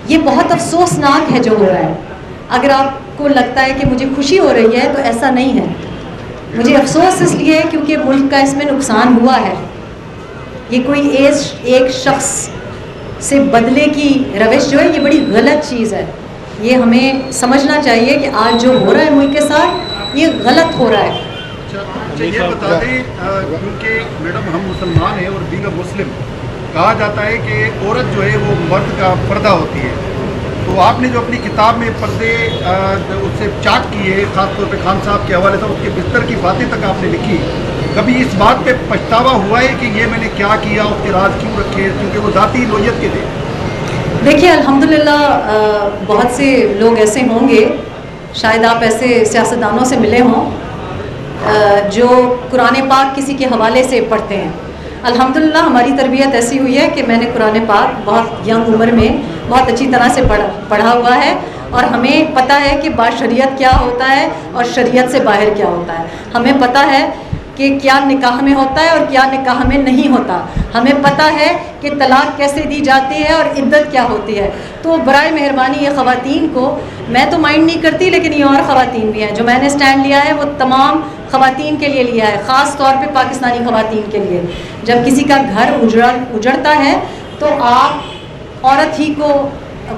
یہ بہت افسوسناک ہے جو ہو رہا ہے. اگر آپ کو لگتا ہے کہ مجھے خوشی ہو رہی ہے تو ایسا نہیں ہے. مجھے افسوس اس لیے کیونکہ ملک کا اس میں نقصان ہوا ہے. یہ کوئی ایک شخص سے بدلے کی روش جو ہے یہ بڑی غلط چیز ہے. یہ ہمیں سمجھنا چاہیے کہ آج جو ہو رہا ہے ملک کے ساتھ یہ غلط ہو رہا ہے. اچھا یہ بتا دیں کیونکہ میڈم ہم مسلمان ہیں اور بینگ مسلم کہا جاتا ہے کہ عورت جو ہے وہ مرد کا پردہ ہوتی ہے. تو آپ نے جو اپنی کتاب میں پردے اس سے چاٹ کی ہے خاص طور پہ خان صاحب کے حوالے سے اس کے بستر کی باتیں تک آپ نے لکھی. کبھی اس بات پہ پچھتاوا ہوا ہے کہ یہ میں نے کیا کیا, اس کے راز کیوں رکھے, کیونکہ وہ ذاتی نوعیت کے تھے؟ دیکھیے الحمدللہ بہت سے لوگ ایسے ہوں گے, شاید آپ ایسے سیاستدانوں سے ملے ہوں جو قرآن پاک کسی کے حوالے سے پڑھتے ہیں. الحمدللہ ہماری تربیت ایسی ہوئی ہے کہ میں نے قرآن پاک بہت ینگ عمر میں بہت اچھی طرح سے پڑھا ہوا ہے, اور ہمیں پتہ ہے کہ باشریعت کیا ہوتا ہے اور شریعت سے باہر کیا ہوتا ہے. ہمیں پتہ ہے کہ کیا نکاح میں ہوتا ہے اور کیا نکاح میں نہیں ہوتا. ہمیں پتہ ہے کہ طلاق کیسے دی جاتی ہے اور عدت کیا ہوتی ہے. تو برائے مہربانی یہ خواتین کو, میں تو مائنڈ نہیں کرتی لیکن یہ اور خواتین بھی ہیں, جو میں نے سٹینڈ لیا ہے وہ تمام خواتین کے لیے لیا ہے, خاص طور پہ پاکستانی خواتین کے لیے. جب کسی کا گھر اجڑتا ہے تو آپ عورت ہی کو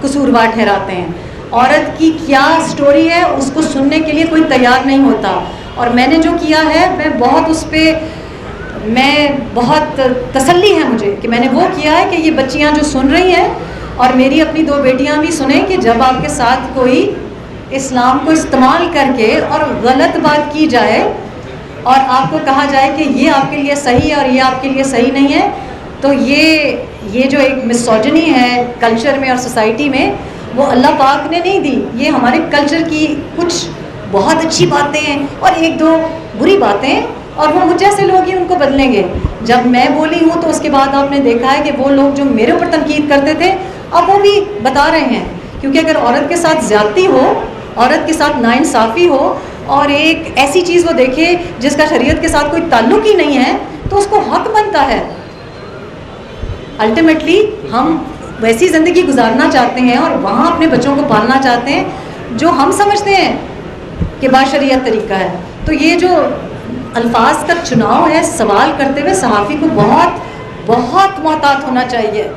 قصوروار ٹھہراتے ہیں. عورت کی کیا سٹوری ہے اس کو سننے کے لیے کوئی تیار نہیں ہوتا. اور میں نے جو کیا ہے میں بہت اس پہ بہت تسلی ہے مجھے کہ میں نے وہ کیا ہے کہ یہ بچیاں جو سن رہی ہیں اور میری اپنی 2 بیٹیاں بھی سنیں کہ جب آپ کے ساتھ کوئی اسلام کو استعمال کر کے اور غلط بات کی جائے اور آپ کو کہا جائے کہ یہ آپ کے لیے صحیح ہے اور یہ آپ کے لیے صحیح نہیں ہے, تو یہ جو ایک مسوجنی ہے کلچر میں اور سوسائٹی میں, وہ اللہ پاک نے نہیں دی. یہ ہمارے کلچر کی کچھ بہت اچھی باتیں ہیں اور 1-2 بری باتیں, اور وہ مجھ جیسے لوگ ہی ان کو بدلیں گے. جب میں بولی ہوں تو اس کے بعد آپ نے دیکھا ہے کہ وہ لوگ جو میرے اوپر تنقید کرتے تھے اب وہ بھی بتا رہے ہیں. کیونکہ اگر عورت کے ساتھ زیادتی ہو, عورت کے ساتھ ناانصافی ہو اور ایک ایسی چیز وہ دیکھے جس کا شریعت کے ساتھ کوئی تعلق ہی نہیں ہے, تو اس کو حق بنتا ہے. الٹیمیٹلی ہم ویسی زندگی گزارنا چاہتے ہیں اور وہاں اپنے بچوں کو پالنا چاہتے ہیں جو ہم سمجھتے ہیں کہ باشریعت طریقہ ہے. تو یہ جو الفاظ کا چناؤ ہے سوال کرتے ہوئے صحافی کو بہت بہت محتاط ہونا چاہیے.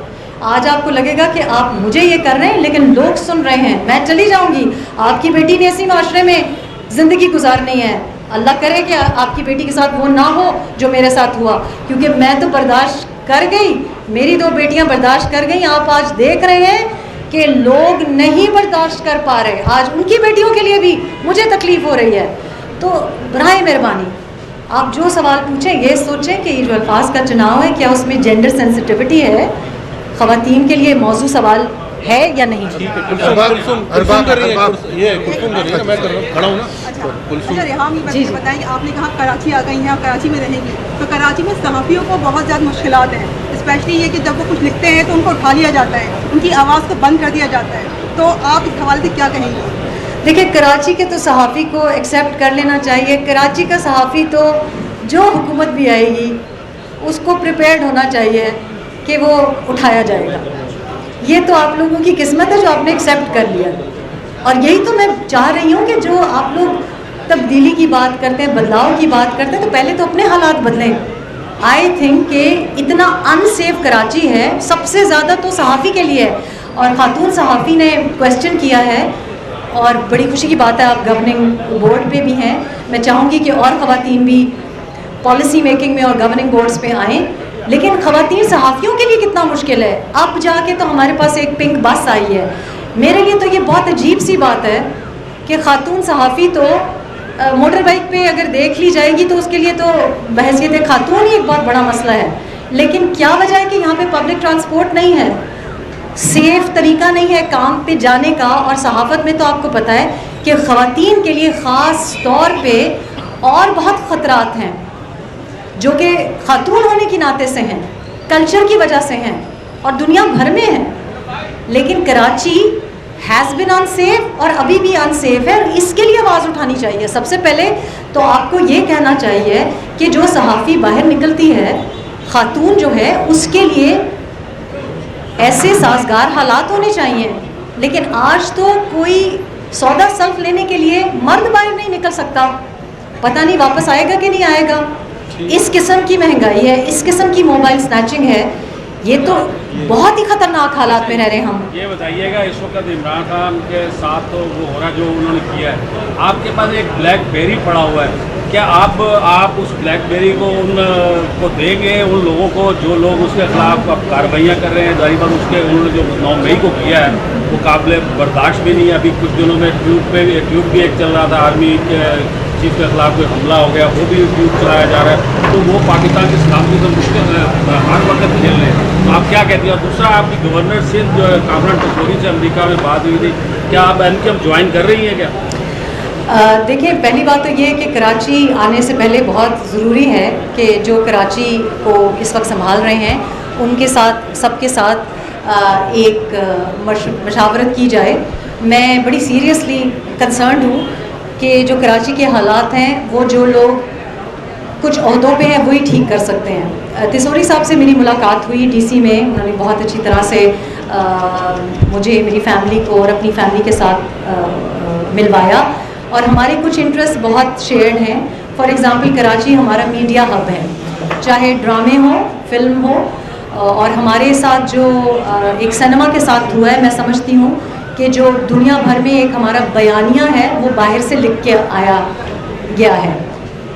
آج آپ کو لگے گا کہ آپ مجھے یہ کر رہے ہیں لیکن لوگ سن رہے ہیں, میں چلی جاؤں گی, آپ کی بیٹی نے اسی معاشرے میں زندگی گزارنی ہے. اللہ کرے کہ آپ کی بیٹی کے ساتھ وہ نہ ہو جو میرے ساتھ ہوا, کیونکہ میں تو برداشت کر گئی, میری 2 بیٹیاں برداشت کر گئیں. آپ آج دیکھ رہے ہیں کہ لوگ نہیں برداشت کر پا رہے, آج ان کی بیٹیوں کے لیے بھی مجھے تکلیف ہو رہی ہے. تو برائے مہربانی آپ جو سوال پوچھیں یہ سوچیں کہ یہ جو الفاظ کا چناؤ ہے کیا اس میں جینڈر سینسٹیوٹی ہے, خواتین کے لیے موضوع سوال ہے یا نہیں. جی بتائیں کہ آپ نے کہا کراچی آ گئی ہیں اور کراچی میں رہیں گی, تو کراچی میں صحافیوں کو بہت زیادہ مشکلات ہیں, اسپیشلی یہ کہ جب وہ کچھ لکھتے ہیں تو ان کو اٹھا لیا جاتا ہے, ان کی آواز کو بند کر دیا جاتا ہے. تو آپ اس حوالے سے کیا کہیں گے؟ دیکھیں کراچی کے تو صحافی کو ایکسیپٹ کر لینا چاہیے. کراچی کا صحافی تو جو حکومت بھی آئے گی اس کو پریپیئرڈ ہونا چاہیے کہ وہ اٹھایا جائے گا. یہ تو آپ لوگوں کی قسمت ہے جو آپ نے ایکسیپٹ کر لیا, اور یہی تو میں چاہ رہی ہوں کہ جو آپ لوگ تبدیلی کی بات کرتے ہیں, بدلاؤ کی بات کرتے ہیں, تو پہلے تو اپنے حالات بدلیں. آئی تھنک کہ اتنا ان سیف کراچی ہے سب سے زیادہ تو صحافی کے لیے ہے, اور خاتون صحافی نے کویسچن کیا ہے اور بڑی خوشی کی بات ہے آپ گورننگ بورڈ پہ بھی ہیں. میں چاہوں گی کہ اور خواتین بھی پالیسی میکنگ میں اور گورننگ بورڈز پہ آئیں. لیکن خواتین صحافیوں کے لیے کتنا مشکل ہے. اب جا کے تو ہمارے پاس ایک پنک بس آئی ہے. میرے لیے تو یہ بہت عجیب سی بات ہے کہ خاتون صحافی تو موٹر بائک پہ اگر دیکھ لی جائے گی تو اس کے لیے تو بحیثیت خاتون ہی ایک بہت بڑا مسئلہ ہے. لیکن کیا وجہ ہے کہ یہاں پہ پبلک ٹرانسپورٹ نہیں ہے, سیف طریقہ نہیں ہے کام پہ جانے کا. اور صحافت میں تو آپ کو پتہ ہے کہ خواتین کے لیے خاص طور پہ اور بہت خطرات ہیں جو کہ خاتون ہونے کی ناطے سے ہیں, کلچر کی وجہ سے ہیں اور دنیا بھر میں ہیں. لیکن Karachi has been unsafe اور ابھی بھی ان سیف ہے, اور اس کے لیے آواز اٹھانی چاہیے. سب سے پہلے تو آپ کو یہ کہنا چاہیے کہ جو صحافی باہر نکلتی ہے خاتون جو ہے اس کے لیے ایسے سازگار حالات ہونے چاہیے لیکن آج تو کوئی سودا سلف لینے کے لیے مرد باہر نہیں نکل سکتا، پتہ نہیں واپس آئے گا کہ نہیں آئے گا. اس قسم کی مہنگائی ہے، اس قسم کی موبائل سنیچنگ ہے، یہ تو بہت ہی خطرناک حالات میں رہ رہے ہیں ہم. یہ بتائیے گا اس وقت عمران خان کے ساتھ تو وہ ہو رہا جو انہوں نے کیا ہے، آپ کے پاس ایک بلیک بیری پڑا ہوا ہے، کیا آپ اس بلیک بیری کو ان کو دیں گے، ان لوگوں کو جو لوگ اس کے خلاف اب کارروائیاں کر رہے ہیں؟ ظاہر بات اس کے انہوں نے جو 9 مئی کو کیا ہے وہ قابل برداشت بھی نہیں ہے. ابھی کچھ دنوں میں ٹیوب بھی ایک چل رہا تھا، آرمی کے چیف کے خلاف کوئی حملہ ہو گیا، وہ بھی ٹیوب چلایا جا رہا ہے. تو وہ پاکستان کی سلامتی تو مشکل ہر وقت کھیل رہے ہیں. تو آپ کیا کہتے ہیں؟ اور دوسرا آپ کی گورنر سندھ جو ہے کامران ٹکوری سے امریکہ میں بات ہوئی تھی، کیا آپ این کے جوائن کر رہی ہیں کیا؟ دیکھیں، پہلی بات تو یہ ہے کہ کراچی آنے سے پہلے بہت ضروری ہے کہ جو کراچی کو اس وقت سنبھال رہے ہیں ان کے ساتھ، سب کے ساتھ ایک مشاورت کی جائے. میں بڑی سیریسلی کنسرنڈ ہوں کہ جو کراچی کے حالات ہیں وہ جو لوگ کچھ عہدوں پہ ہیں وہی ٹھیک کر سکتے ہیں. تیسوری صاحب سے میری ملاقات ہوئی ڈی سی میں، انہوں نے بہت اچھی طرح سے مجھے، میری فیملی کو اور اپنی فیملی کے ساتھ ملوایا، اور ہمارے کچھ انٹرسٹ بہت شیئرڈ ہیں. فار ایگزامپل کراچی ہمارا میڈیا ہب ہے، چاہے ڈرامے ہوں، فلم ہو، اور ہمارے ساتھ جو ایک سنیما کے ساتھ ہوا ہے، میں سمجھتی ہوں کہ جو دنیا بھر میں ایک ہمارا بیانیہ ہے وہ باہر سے لکھ کے آیا گیا ہے.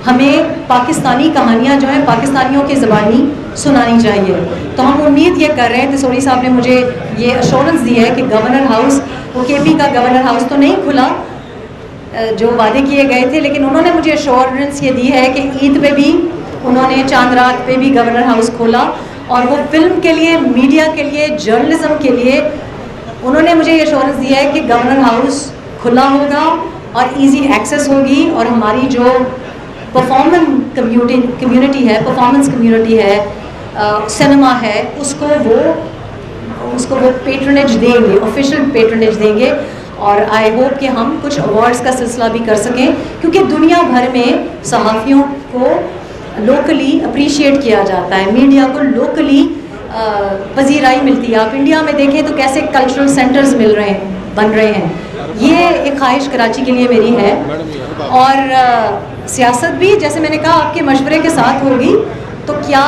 ہمیں پاکستانی کہانیاں جو ہیں پاکستانیوں کی زبانی سنانی چاہیے. تو ہم امید یہ کر رہے ہیں، تیسوری صاحب نے مجھے یہ ایشورنس دی ہے کہ گورنر ہاؤس، وہ کے پی کا گورنر ہاؤس تو نہیں کھلا جو وعدے کیے گئے تھے، لیکن انہوں نے مجھے ایشورنس یہ دی ہے کہ عید پہ بھی انہوں نے، چاند رات پہ بھی گورنر ہاؤس کھولا، اور وہ فلم کے لیے، میڈیا کے لیے، جرنلزم کے لیے انہوں نے مجھے یہ ایشورنس دیا ہے کہ گورنر ہاؤس کھلا ہوگا اور ایزی ایکسیس ہوگی، اور ہماری جو پرفارمنس کمیونٹی ہے، سنیما ہے، اس کو وہ پیٹرنیج دیں گے، آفیشیل پیٹرنیج دیں گے. اور آئی ہوپ کہ ہم کچھ ایوارڈز کا سلسلہ بھی کر سکیں، کیونکہ دنیا بھر میں صحافیوں کو لوکلی اپریشیٹ کیا جاتا ہے، میڈیا کو لوکلی پذیرائی ملتی ہے. آپ انڈیا میں دیکھیں تو کیسے کلچرل سینٹرز بن رہے ہیں. یہ ایک خواہش کراچی کے لیے میری ہے. اور سیاست بھی جیسے میں نے کہا آپ کے مشورے کے ساتھ ہوگی. تو کیا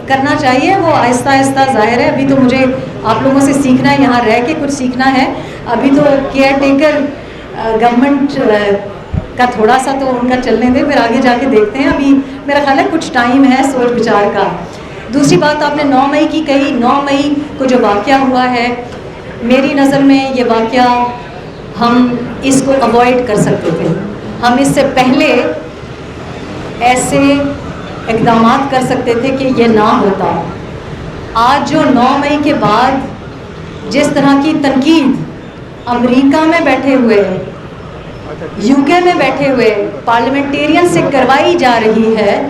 کرنا چاہیے وہ آہستہ آہستہ ظاہر ہے. ابھی تو مجھے آپ لوگوں سے سیکھنا ہے، یہاں رہ کے کچھ سیکھنا ہے. ابھی تو کیئر ٹیکر گورنمنٹ کا تھوڑا سا تو ان کا چلنے دیں، پھر آگے جا کے دیکھتے ہیں. ابھی میرا خیال ہے کچھ ٹائم ہے سوچ بچار کا. دوسری بات آپ نے 9 مئی کی کہی. 9 مئی کو جو واقعہ ہوا ہے، میری نظر میں یہ واقعہ ہم اس کو اوائڈ کر سکتے تھے. ہم اس سے پہلے ایسے اقدامات کر سکتے تھے کہ یہ نہ ہوتا. آج جو 9 مئی کے بعد جس طرح کی تنقید امریکہ میں بیٹھے ہوئے، یو کے میں بیٹھے ہوئے پارلیمنٹیرین سے کروائی جا رہی ہے،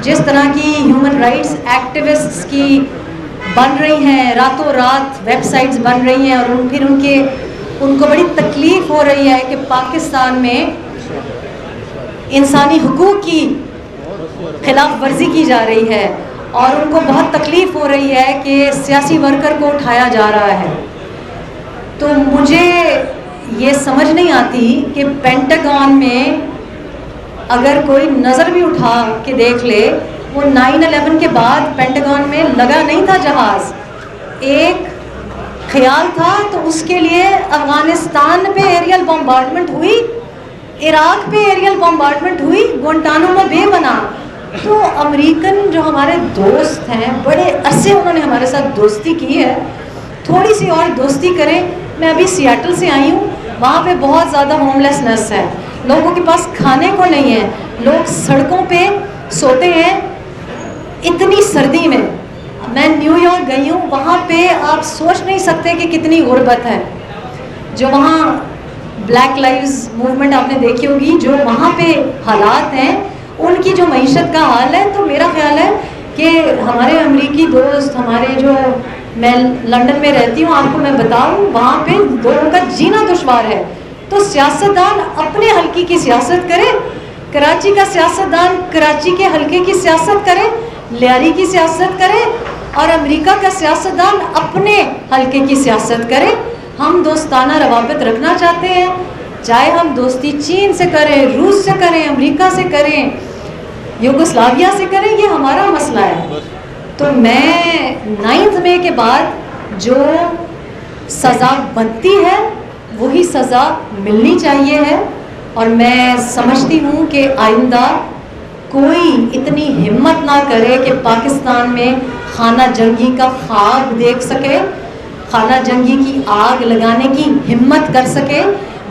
جس طرح کی ہیومن رائٹس ایکٹیوسٹس کی بن رہی ہیں، راتوں رات ویب سائٹس بن رہی ہیں، اور پھر ان کو بڑی تکلیف ہو رہی ہے کہ پاکستان میں انسانی حقوق کی خلاف ورزی کی جا رہی ہے، اور ان کو بہت تکلیف ہو رہی ہے کہ سیاسی ورکر کو اٹھایا جا رہا ہے. تو مجھے یہ سمجھ نہیں آتی کہ پینٹاگون میں اگر کوئی نظر بھی اٹھا کے دیکھ لے، وہ 9/11 کے بعد پینٹاگون میں لگا نہیں تھا جہاز، ایک خیال تھا. تو اس کے لیے افغانستان پہ ایریل بمبارڈمنٹ ہوئی، عراق پہ ایریل بمبارڈمنٹ ہوئی، گوانٹانامو بے بنا. تو امریکن جو ہمارے دوست ہیں، بڑے عرصے انہوں نے ہمارے ساتھ دوستی کی ہے، تھوڑی سی اور دوستی کریں. میں ابھی سیاٹل سے آئی ہوں، وہاں پہ بہت زیادہ ہوم لیسنس ہے، لوگوں کے پاس کھانے کو نہیں ہے، لوگ سڑکوں پہ سوتے ہیں اتنی سردی میں. میں نیو یارک گئی ہوں، وہاں پہ آپ سوچ نہیں سکتے کہ کتنی غربت ہے. جو وہاں بلیک لائیوز موومنٹ آپ نے دیکھی ہوگی، جو وہاں پہ حالات ہیں، ان کی جو معیشت کا حال ہے. تو میرا خیال ہے کہ ہمارے امریکی دوست، ہمارے جو، میں لندن میں رہتی ہوں، آپ کو میں بتاؤں وہاں پہ لوگوں کا جینا دشوار ہے. تو سیاستدان اپنے حلقے کی سیاست کرے، کراچی کا سیاستدان کراچی کے حلقے کی سیاست کرے، لیاری کی سیاست کرے، اور امریکہ کا سیاستدان اپنے حلقے کی سیاست کرے. ہم دوستانہ روابط رکھنا چاہتے ہیں، چاہے ہم دوستی چین سے کریں، روس سے کریں، امریکہ سے کریں، یوگوسلاویا سے کریں، یہ ہمارا مسئلہ ہے. تو میں 9 مئی کے بعد جو سزا بنتی ہے وہی سزا ملنی چاہیے ہے. اور میں سمجھتی ہوں کہ آئندہ کوئی اتنی ہمت نہ کرے کہ پاکستان میں خانہ جنگی کا خواب دیکھ سکے، خانہ جنگی کی آگ لگانے کی ہمت کر سکے،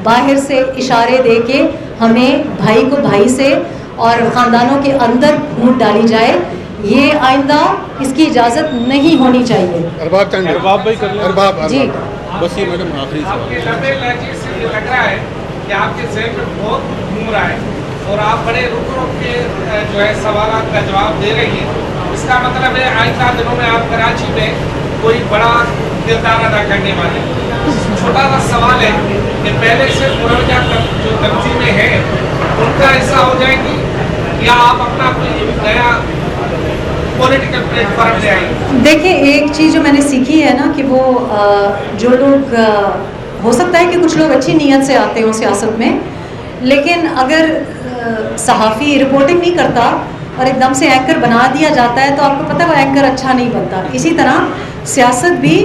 باہر سے اشارے دے کے ہمیں بھائی کو بھائی سے اور خاندانوں کے اندر گھونٹ ڈالی جائے. یہ آئندہ اس کی اجازت نہیں ہونی چاہیے. ارباب بھائی کر لیں. جی بس یہ میڈم آخری آپ کے سوال. لمبے لہجے سے یہ لگ رہا ہے کہ آپ کے ذہن میں بہت گھوم رہا ہے اور آپ بڑے رک رک کے جو ہے سوالات کا جواب دے رہی ہیں. اس کا مطلب ہے آئندہ دنوں میں آپ کراچی میں کوئی بڑا کردار ادا کرنے والے. چھوٹا سا سوال ہے کہ پہلے سے مروجہ جو تنظیمیں ہیں ان کا حصہ ہو جائیں گی یا آپ اپنا کوئی نیا پولیٹیکل پلیٹ فارم لے آئیں گے؟ دیکھیں، ایک چیز جو میں نے سیکھی ہے نا کہ وہ جو لوگ ہو سکتا ہے کہ کچھ لوگ اچھی نیت سے آتے ہوں سیاست میں، لیکن اگر صحافی رپورٹنگ نہیں کرتا اور ایک دم سے اینکر بنا دیا جاتا ہے تو آپ کو پتہ ہے وہ اینکر اچھا نہیں بنتا. اسی طرح سیاست بھی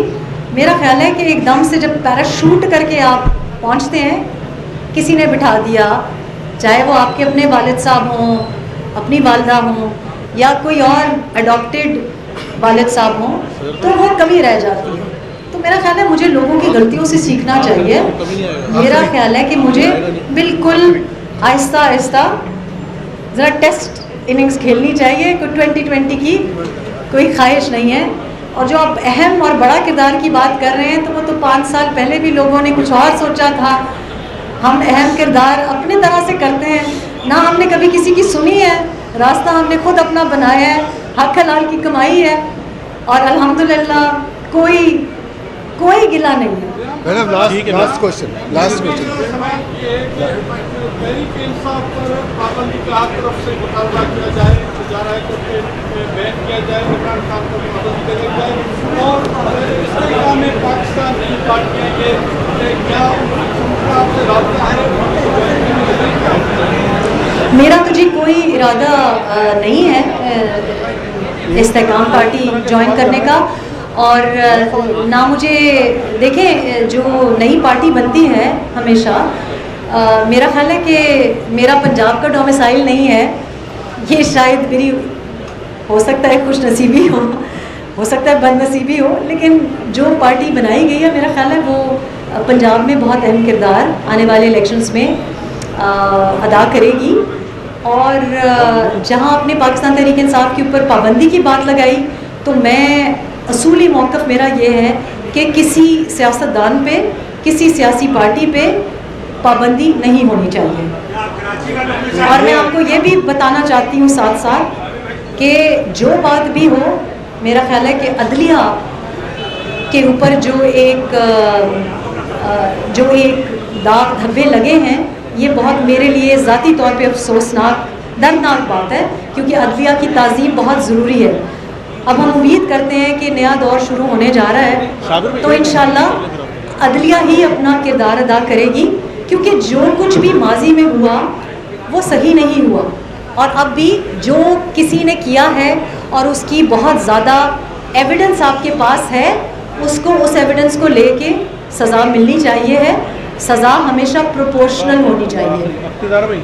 میرا خیال ہے کہ ایک دم سے جب پیراشوٹ کر کے آپ پہنچتے ہیں، کسی نے بٹھا دیا، چاہے وہ آپ کے اپنے والد صاحب ہوں، اپنی والدہ ہوں یا کوئی اور اڈاپٹیڈ والد صاحب ہوں، تو وہ کمی رہ جاتی ہے. تو میرا خیال ہے مجھے لوگوں کی غلطیوں سے سیکھنا چاہیے. میرا خیال ہے کہ مجھے بالکل آہستہ آہستہ ذرا ٹیسٹ اننگز کھیلنی چاہیے. کوئی 2020 کی کوئی خواہش نہیں ہے. اور جو آپ اہم اور بڑا کردار کی بات کر رہے ہیں تو وہ تو 5 سال پہلے بھی لوگوں نے کچھ اور سوچا تھا. ہم اہم کردار اپنے طرح سے کرتے ہیں، نہ ہم نے کبھی کسی کی سنی ہے، راستہ ہم نے خود اپنا بنایا ہے، حق حلال کی کمائی ہے اور الحمدللہ کوئی گلہ نہیں ہے. Madam last question. Tehreek Insaf پر پابندی کا آپ طرف سے مطالبہ کیا جائے، جا رہا ہے کہ بین کیا جائے، عمران خان کو پابندی دے جائے، اور اس طرح میں پاکستان کی پارٹیاں یہ کیا آپ سے رابطہ ہے؟ میرا تو جی کوئی ارادہ نہیں ہے استحکام پارٹی جوائن کرنے کا. اور نہ مجھے دیکھیں، جو نئی پارٹی بنتی ہے ہمیشہ میرا خیال ہے کہ میرا پنجاب کا ڈومیسائل نہیں ہے. یہ شاید میری ہو سکتا ہے خوش نصیبی ہو سکتا ہے بد نصیبی ہو، لیکن جو پارٹی بنائی گئی ہے میرا خیال ہے وہ پنجاب میں بہت اہم کردار آنے والے الیکشنز میں ادا کرے گی. اور جہاں اپنے پاکستان تحریک انصاف کے اوپر پابندی کی بات لگائی تو میں اصولی موقف میرا یہ ہے کہ کسی سیاستدان پہ، کسی سیاسی پارٹی پہ پابندی نہیں ہونی چاہیے. اور میں آپ کو یہ بھی بتانا چاہتی ہوں ساتھ ساتھ کہ جو بات بھی ہو، میرا خیال ہے کہ عدلیہ کے اوپر جو ایک داغ دھبے لگے ہیں، یہ بہت میرے لیے ذاتی طور پہ افسوسناک دردناک بات ہے، کیونکہ عدلیہ کی تعظیم بہت ضروری ہے. اب ہم امید کرتے ہیں کہ نیا دور شروع ہونے جا رہا ہے تو انشاءاللہ عدلیہ ہی اپنا کردار ادا کرے گی، کیونکہ جو کچھ بھی ماضی میں ہوا وہ صحیح نہیں ہوا. اور اب بھی جو کسی نے کیا ہے اور اس کی بہت زیادہ ایویڈنس آپ کے پاس ہے، اس کو اس ایویڈنس کو لے کے سزا ملنی چاہیے ہے. سزا ہمیشہ پروپورشنل ہونی چاہیے. اقتدار بھائی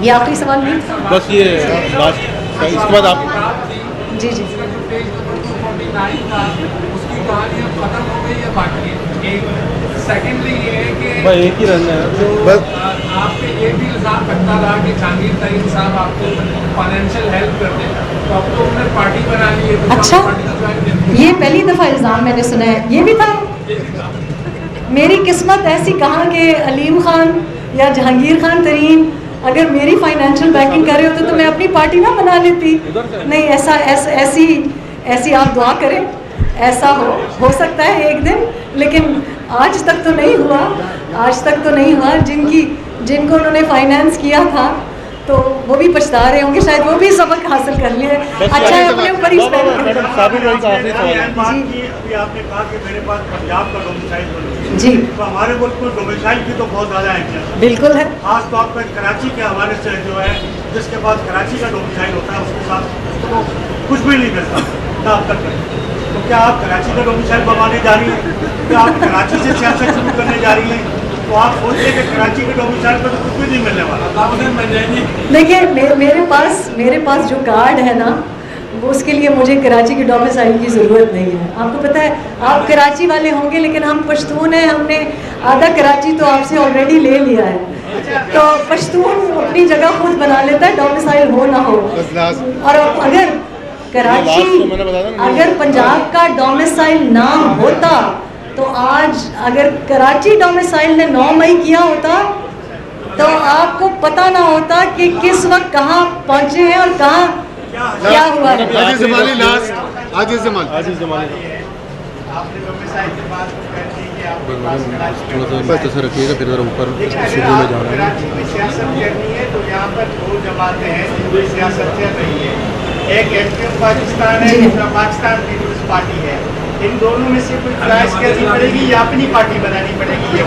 یہ آخری سوال نہیں تھا؟ بس یہ لاسٹ، اس کے بعد آپ جی اس کی کہانیاں ختم ہو گئی ہے باقی ہے. سیکنڈلی یہ ہے کہ ایک ہی رہنا ہے. آپ پہ یہ بھی الزام لگتا رہا کہ جہانگیر ترین صاحب آپ کو فائنینشیل ہیلپ کرتے ہیں، تو اب تو انہوں نے پارٹی بنا لی ہے. اچھا، یہ پہلی دفعہ الزام میں نے سنا ہے. یہ بھی تھا؟ میری قسمت ایسی کہاں کہ علیم خان یا جہانگیر خان ترین اگر میری فائنینشیل بیکنگ کر رہے ہوتے تو میں اپنی پارٹی نہ بنا لیتی. نہیں، ایسی آپ دعا کریں، ایسا ہو سکتا ہے ایک دن، لیکن آج تک تو نہیں ہوا. جن کو انہوں نے فائنینس کیا تھا تو وہ بھی پچھتا رہے ہوں گے, شاید وہ بھی سبق حاصل کر لیے. اچھا ہے اپنے اوپر ہی اسپینڈ کریں. ابھی آپ نے کہا کہ میرے پاس پنجاب کا ڈومیسائل ہونا. جی, تو ہمارے ملک میں ڈومیسائل کی تو بہت زیادہ اہمیت بالکل ہے. خاص طور پر کراچی کے حوالے سے جو ہے جس کے پاس کراچی کا ڈومیسائل ہوتا ہے اس کے ساتھ تو کچھ بھی نہیں ملتا نہ اب تک. تو کیا آپ کراچی کا ڈومیسائل بنوانے جا رہی ہیں؟ کیا آپ کراچی سے سیاست شروع کرنے جا رہی ہیں؟ تو آپ سوچتے کہ کراچی کے ڈومیسائل پر تو کچھ بھی نہیں ملنے والا. دیکھیے میرے پاس جو کارڈ ہے نا, وہ اس کے لیے مجھے کراچی کے ڈومیسائل کی ضرورت نہیں ہے. آپ کو پتہ ہے آپ کراچی والے ہوں گے لیکن ہم پشتون ہیں, ہم نے آدھا کراچی تو آپ سے آلریڈی لے لیا ہے. تو پشتون اپنی جگہ خود بنا لیتا ہے, ڈومیسائل ہو نہ ہو. اور اگر کراچی, اگر پنجاب کا ڈومیسائل نہ ہوتا تو آج اگر کراچی ڈومیسائل نے 9 مئی کیا ہوتا تو آپ کو پتہ نہ ہوتا کہ کس وقت کہاں پہنچے ہیں اور کہاں کیا ہوا ہے. رکھیے گا, پھر ذرا اوپر کراچی میں سیاست کرنی ہے تو یہاں پر 2 جماعتیں ہیں جو سیاست چل رہی ہے. ایک MQM پاکستان ہے, دوسرا پاکستان پیپلز پارٹی ہے. ان دونوں میں سے کوئی چوائس کرنی پڑے گی یا اپنی پارٹی بنانی پڑے گی, یہ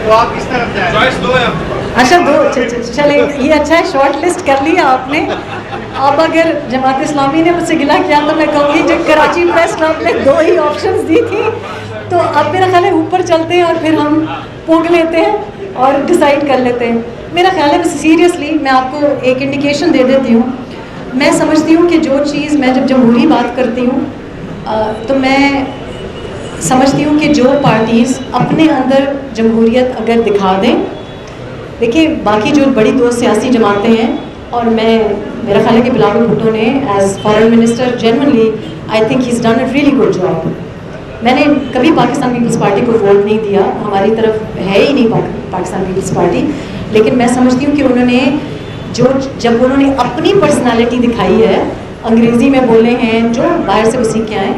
تو آپ کس طرف جائیں؟ چوائس 2 ہے. اچھا 2, چلیں یہ اچھا ہے, شارٹ لسٹ کر لیا آپ نے. اب اگر جماعت اسلامی نے مجھ سے گلا کیا تو میں کہوں گی جب کراچی پریس کلب نے 2 ہی آپشنز دی تھی تو اب میرا خیال ہے اوپر چلتے ہیں اور پھر ہم پونک لیتے ہیں اور ڈیسائیڈ کر لیتے ہیں. میرا خیال ہے بس سیریسلی میں آپ کو ایک انڈیکیشن دے دیتی ہوں. میں سمجھتی ہوں کہ جو چیز میں جب جمہوری بات کرتی ہوں تو میں سمجھتی ہوں کہ جو پارٹیز اپنے اندر جمہوریت اگر دکھا دیں, دیکھیے باقی جو بڑی 2 سیاسی جماعتیں ہیں, اور میرا خیال ہے کہ بلاول بھٹو نے as foreign minister generally I think he is done a really good job. میں نے کبھی پاکستان پیپلز پارٹی کو ووٹ نہیں دیا, ہماری طرف ہے ہی نہیں پاکستان پیپلز پارٹی, لیکن میں سمجھتی ہوں کہ انہوں نے جب انہوں نے اپنی پرسنالٹی دکھائی ہے, انگریزی میں بولے ہیں, جو باہر سے وہ سیکھ کے آئے,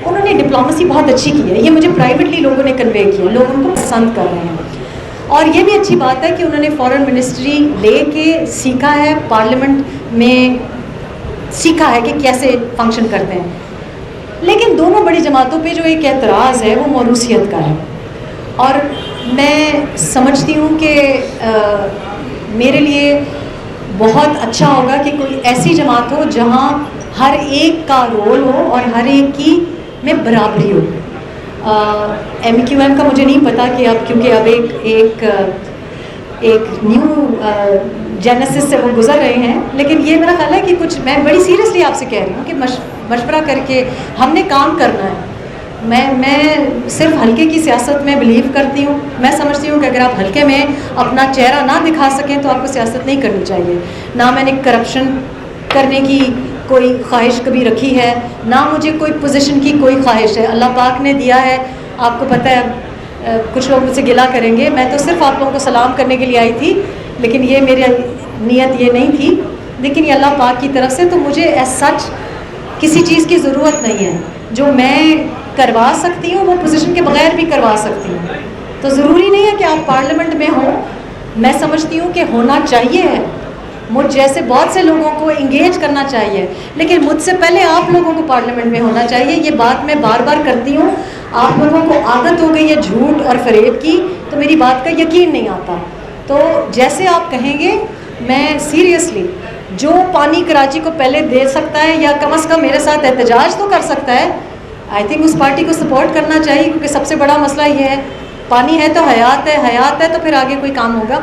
انہوں نے ڈپلومسی بہت اچھی کی ہے. یہ مجھے پرائیویٹلی لوگوں نے کنوے کیا, لوگ ان کو پسند کر رہے ہیں. اور یہ بھی اچھی بات ہے کہ انہوں نے فارن منسٹری لے کے سیکھا ہے, پارلیمنٹ میں سیکھا ہے کہ کیسے فنکشن کرتے ہیں. لیکن دونوں بڑی جماعتوں پہ جو ایک اعتراض ہے وہ موروثیت کا ہے. اور میں سمجھتی ہوں کہ میرے لیے بہت اچھا ہوگا کہ کوئی ایسی جماعت ہو جہاں ہر ایک کا رول ہو اور ہر ایک کی میں برابری ہو. MQM کا مجھے نہیں پتا کہ اب کیونکہ اب ایک نیو جینیسس سے وہ گزر رہے ہیں, لیکن یہ میرا خیال ہے کہ کچھ میں بڑی سیریسلی آپ سے کہہ رہی ہوں کہ مشورہ کر کے ہم نے کام کرنا ہے. میں صرف ہلکے کی سیاست میں بلیو کرتی ہوں. میں سمجھتی ہوں کہ اگر آپ ہلکے میں اپنا چہرہ نہ دکھا سکیں تو آپ کو سیاست نہیں کرنی چاہیے. نہ میں نے کرپشن کرنے کی کوئی خواہش کبھی رکھی ہے, نہ مجھے کوئی پوزیشن کی کوئی خواہش ہے. اللہ پاک نے دیا ہے, آپ کو پتہ ہے کچھ لوگ مجھ سے گلا کریں گے, میں تو صرف آپ لوگوں کو سلام کرنے کے لیے آئی تھی, لیکن یہ میری نیت یہ نہیں تھی. لیکن یہ اللہ پاک کی طرف سے, تو مجھے ایز سچ کسی چیز کی ضرورت نہیں ہے. جو میں کروا سکتی ہوں وہ پوزیشن کے بغیر بھی کروا سکتی ہوں. تو ضروری نہیں ہے کہ آپ پارلیمنٹ میں ہوں. میں سمجھتی ہوں کہ ہونا چاہیے ہے, مجھ جیسے بہت سے لوگوں کو انگیج کرنا چاہیے, لیکن مجھ سے پہلے آپ لوگوں کو پارلیمنٹ میں ہونا چاہیے. یہ بات میں بار بار کرتی ہوں. آپ لوگوں کو عادت ہو گئی ہے جھوٹ اور فریب کی, تو میری بات کا یقین نہیں آتا. تو جیسے آپ کہیں گے, میں سیریسلی جو پانی کراچی کو پہلے دے سکتا ہے یا کم از کم میرے ساتھ احتجاج تو کر سکتا ہے, آئی تھنک اس پارٹی کو سپورٹ کرنا چاہیے, کیونکہ سب سے بڑا مسئلہ یہ ہے پانی ہے تو حیات ہے, حیات ہے تو پھر آگے کوئی کام ہوگا.